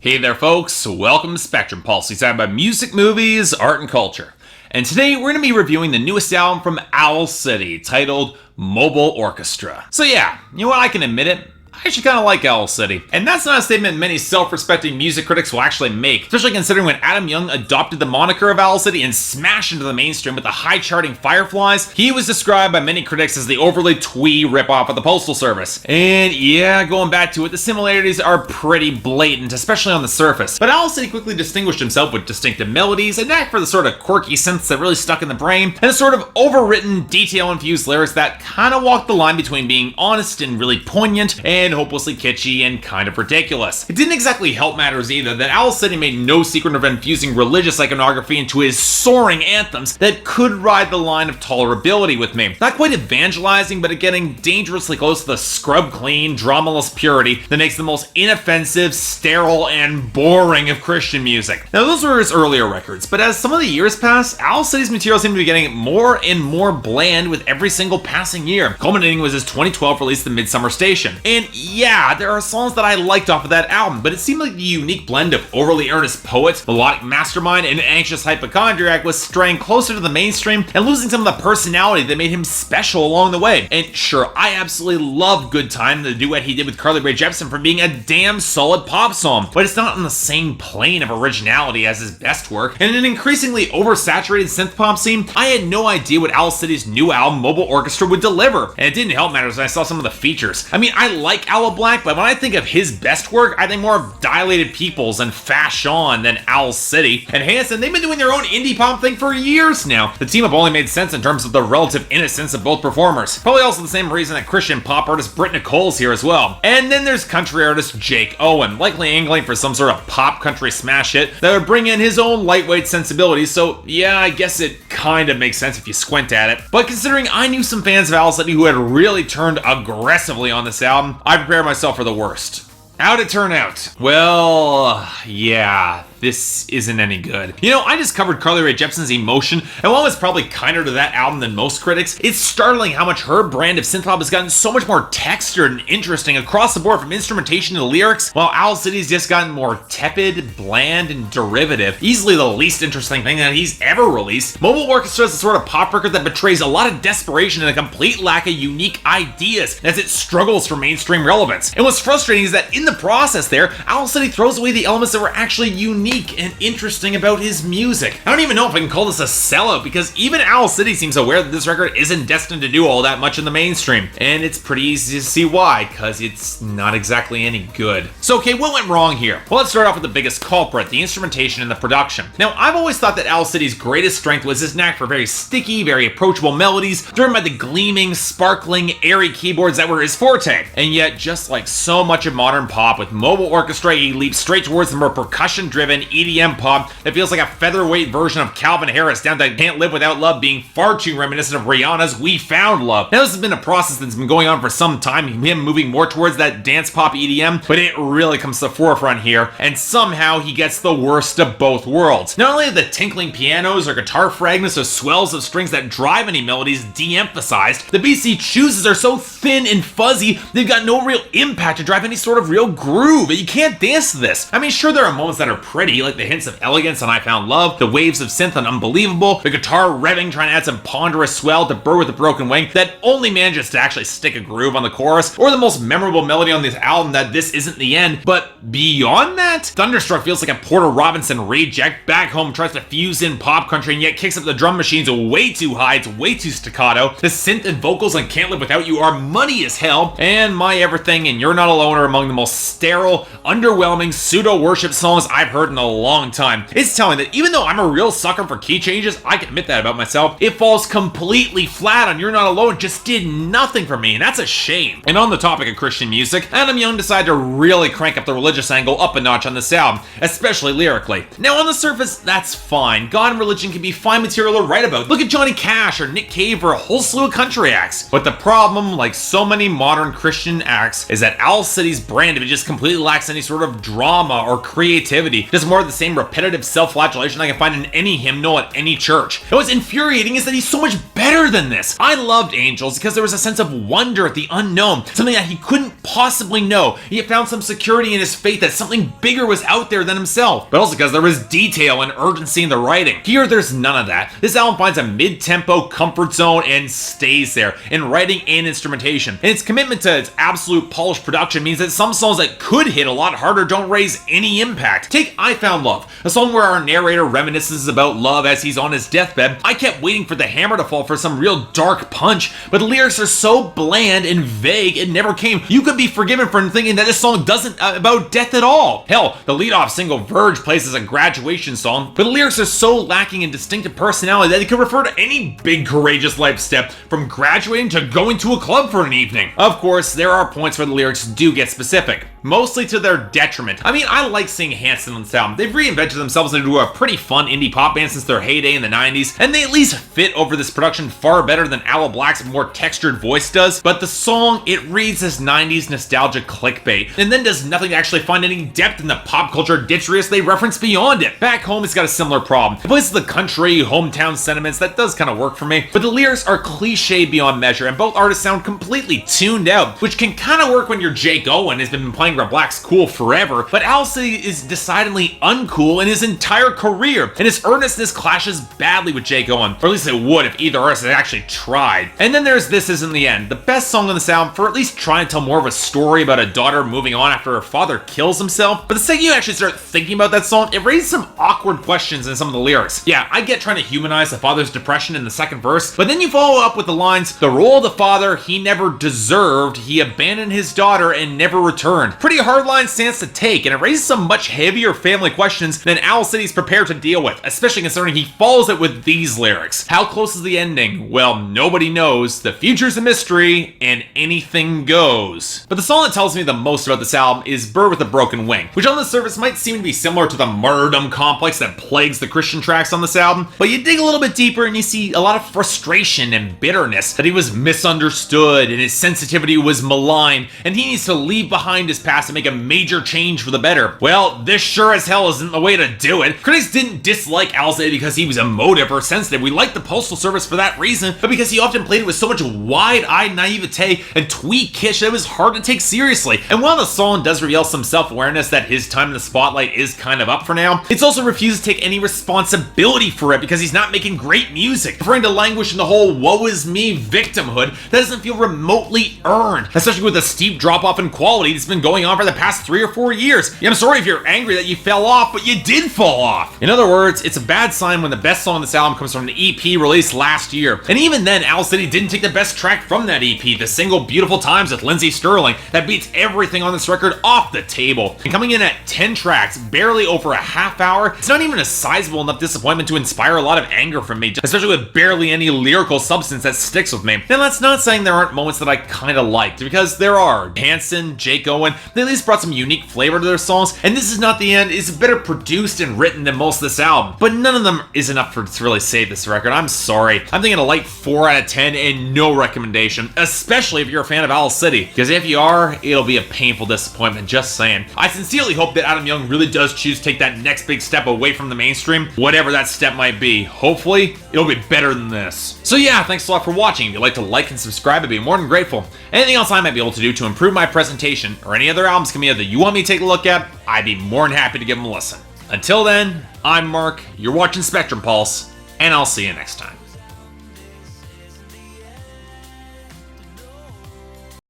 Hey there folks, welcome to Spectrum Pulse, designed by music, movies, art, and culture. And today we're going to be reviewing the newest album from Owl City, titled Mobile Orchestra. So yeah, you know what, I can admit it, I actually kind of like Owl City. And that's not a statement many self-respecting music critics will actually make, especially considering when Adam Young adopted the moniker of Owl City and smashed into the mainstream with the high-charting Fireflies, he was described by many critics as the overly twee ripoff of the Postal Service. And yeah, going back to it, the similarities are pretty blatant, especially on the surface. But Owl City quickly distinguished himself with distinctive melodies, a knack for the sort of quirky synths that really stuck in the brain, and a sort of overwritten, detail-infused lyrics that kind of walked the line between being honest and really poignant, and hopelessly kitschy and kind of ridiculous. It didn't exactly help matters either that Owl City made no secret of infusing religious iconography into his soaring anthems that could ride the line of tolerability with me. Not quite evangelizing, but getting dangerously close to the scrub-clean, dramaless purity that makes the most inoffensive, sterile, and boring of Christian music. Now those were his earlier records, but as some of the years pass, Owl City's material seemed to be getting more and more bland with every single passing year, culminating with his 2012 release The Midsummer Station. And yeah, there are songs that I liked off of that album, but it seemed like the unique blend of overly earnest poet, melodic mastermind, and anxious hypochondriac was straying closer to the mainstream and losing some of the personality that made him special along the way. And sure, I absolutely love Good Time, the duet he did with Carly Rae Jepsen, for being a damn solid pop song, but it's not on the same plane of originality as his best work. And in an increasingly oversaturated synth pop scene, I had no idea what Owl City's new album, Mobile Orchestra, would deliver. And it didn't help matters when I saw some of the features. I mean, I like Owl Black, but when I think of his best work, I think more of Dilated Peoples and Fashion than Owl City. And Hanson, they've been doing their own indie pop thing for years now. The team up only made sense in terms of the relative innocence of both performers. Probably also the same reason that Christian pop artist Britt Nicole's here as well. And then there's country artist Jake Owen, likely angling for some sort of pop country smash hit that would bring in his own lightweight sensibilities, so yeah, I guess it kind of makes sense if you squint at it. But considering I knew some fans of Owl City who had really turned aggressively on this album, I prepared myself for the worst. How'd it turn out? Well, yeah, this isn't any good. You know, I just covered Carly Rae Jepsen's Emotion, and while it's probably kinder to that album than most critics, it's startling how much her brand of synthpop has gotten so much more textured and interesting across the board from instrumentation to lyrics, while Owl City's just gotten more tepid, bland, and derivative. Easily the least interesting thing that he's ever released. Mobile Orchestra is the sort of pop record that betrays a lot of desperation and a complete lack of unique ideas as it struggles for mainstream relevance. And what's frustrating is that in the process there, Owl City throws away the elements that were actually unique and interesting about his music. I don't even know if I can call this a sellout, because even Owl City seems aware that this record isn't destined to do all that much in the mainstream. And it's pretty easy to see why, because it's not exactly any good. So okay, what went wrong here? Well, let's start off with the biggest culprit, the instrumentation and the production. Now, I've always thought that Owl City's greatest strength was his knack for very sticky, very approachable melodies, driven by the gleaming, sparkling, airy keyboards that were his forte. And yet, just like so much of modern pop, with Mobile Orchestra, he leaps straight towards the more percussion-driven EDM pop that feels like a featherweight version of Calvin Harris, down to Can't Live Without Love being far too reminiscent of Rihanna's We Found Love. Now, this has been a process that's been going on for some time, him moving more towards that dance pop EDM, but it really comes to the forefront here, and somehow he gets the worst of both worlds. Not only are the tinkling pianos or guitar fragments or swells of strings that drive any melodies de-emphasized, the beats he chooses are so thin and fuzzy, they've got no real impact to drive any sort of real groove. You can't dance to this. I mean, sure, there are moments that are pretty, like the hints of elegance on I Found Love, the waves of synth on Unbelievable, the guitar revving trying to add some ponderous swell to Bird with a Broken Wing that only manages to actually stick a groove on the chorus, or the most memorable melody on this album, that This Isn't the End. But beyond that, Thunderstruck feels like a Porter Robinson reject. Back Home tries to fuse in pop country and yet kicks up the drum machines way too high, it's way too staccato. The synth and vocals on Can't Live Without You are muddy as hell, and My Everything and You're Not Alone are among the most sterile, underwhelming, pseudo-worship songs I've heard in a long time. It's telling that even though I'm a real sucker for key changes, I can admit that about myself, it falls completely flat on You're Not Alone. Just did nothing for me, and that's a shame. And on the topic of Christian music, Adam Young decided to really crank up the religious angle up a notch on this album, especially lyrically. Now, on the surface, that's fine. God and religion can be fine material to write about. Look at Johnny Cash or Nick Cave or a whole slew of country acts. But the problem, like so many modern Christian acts, is that Owl City's brand of it just completely lacks any sort of drama or creativity, Does more of the same repetitive self-flagellation I can find in any hymnal at any church. And what's infuriating is that he's so much better than this. I loved Angels because there was a sense of wonder at the unknown, something that he couldn't possibly know. He had found some security in his faith that something bigger was out there than himself, but also because there was detail and urgency in the writing. Here, there's none of that. This album finds a mid-tempo comfort zone and stays there in writing and instrumentation. And its commitment to its absolute polished production means that some songs that could hit a lot harder don't raise any impact. Take I Found Love, a song where our narrator reminisces about love as he's on his deathbed. I kept waiting for the hammer to fall for some real dark punch, but the lyrics are so bland and vague it never came. You could be forgiven for thinking that this song doesn't about death at all. Hell, the lead-off single Verge plays as a graduation song, but the lyrics are so lacking in distinctive personality that it could refer to any big courageous life step, from graduating to going to a club for an evening. Of course, there are points where the lyrics do get specific, mostly to their detriment. I mean, I like seeing Hanson on this album. They've reinvented themselves into a pretty fun indie pop band since their heyday in the 90s, and they at least fit over this production far better than Aloe Black's more textured voice does. But the song, it reads as 90s nostalgia clickbait, and then does nothing to actually find any depth in the pop culture ditcheries they reference beyond it. Back Home has got a similar problem. It plays the country, hometown sentiments that does kind of work for me, but the lyrics are cliched beyond measure, and both artists sound completely tuned out, which can kind of work when you're Jake Owen has been playing Black's cool forever, but Owl City is decidedly uncool in his entire career, and his earnestness clashes badly with Jake Owen, or at least it would if either artist had actually tried. And then there's This Isn't the End, the best song on this album for at least trying to tell more of a story about a daughter moving on after her father kills himself. But the second you actually start thinking about that song, it raises some awkward questions in some of the lyrics. Yeah, I get trying to humanize the father's depression in the second verse, but then you follow up with the lines, the role of the father he never deserved, he abandoned his daughter and never returned. Pretty hardline stance to take, and it raises some much heavier family questions than Owl City's prepared to deal with, especially considering he follows it with these lyrics. How close is the ending? Well, nobody knows. The future's a mystery, and anything goes. But the song that tells me the most about this album is Bird with a Broken Wing, which on the surface might seem to be similar to the martyrdom complex that plagues the Christian tracks on this album, but you dig a little bit deeper and you see a lot of frustration and bitterness that he was misunderstood and his sensitivity was maligned, and he needs to leave behind his past and make a major change for the better. Well, this sure as hell isn't the way to do it. Critics didn't dislike Owl City because he was emotive or sensitive. We liked the Postal Service for that reason, but because he often played it with so much wide-eyed naivete and twee kitsch that it was hard to take seriously. And while the song does reveal some self-awareness that his time in the spotlight is kind of up for now, it's also refused to take any responsibility for it because he's not making great music, preferring to languish in the whole woe is me victimhood that doesn't feel remotely earned, especially with the steep drop-off in quality that's been going on for the past 3 or 4 years. Yeah, I'm sorry if you're angry that you fell off, but you did fall off. In other words, it's a bad sign when the best song on this album comes from an EP released last year. And even then, Owl City didn't take the best track from that EP, the single Beautiful Times with Lindsey Sterling, that beats everything on this record off the table. And coming in at 10 tracks, barely over a half hour, it's not even a sizable enough disappointment to inspire a lot of anger from me, especially with barely any lyrical substance that sticks with me. Now, that's not saying there aren't moments that I kind of liked, because there are. Hanson, Jake Owen, they at least brought some unique flavor to their songs, and This Is Not the End is better produced and written than most of this album, but none of them is enough to really save this record. I'm sorry. I'm thinking a light 4 out of 10 and no recommendation, especially if you're a fan of Owl City, because if you are, it'll be a painful disappointment, just saying. I sincerely hope that Adam Young really does choose to take that next big step away from the mainstream, whatever that step might be. Hopefully, it'll be better than this. So yeah, thanks a lot for watching. If you'd like to like and subscribe, I'd be more than grateful. Anything else I might be able to do to improve my presentation, or any other albums coming out that you want me to take a look at, I'd be more than happy to give them a listen. Until then, I'm Mark, you're watching Spectrum Pulse, and I'll see you next time.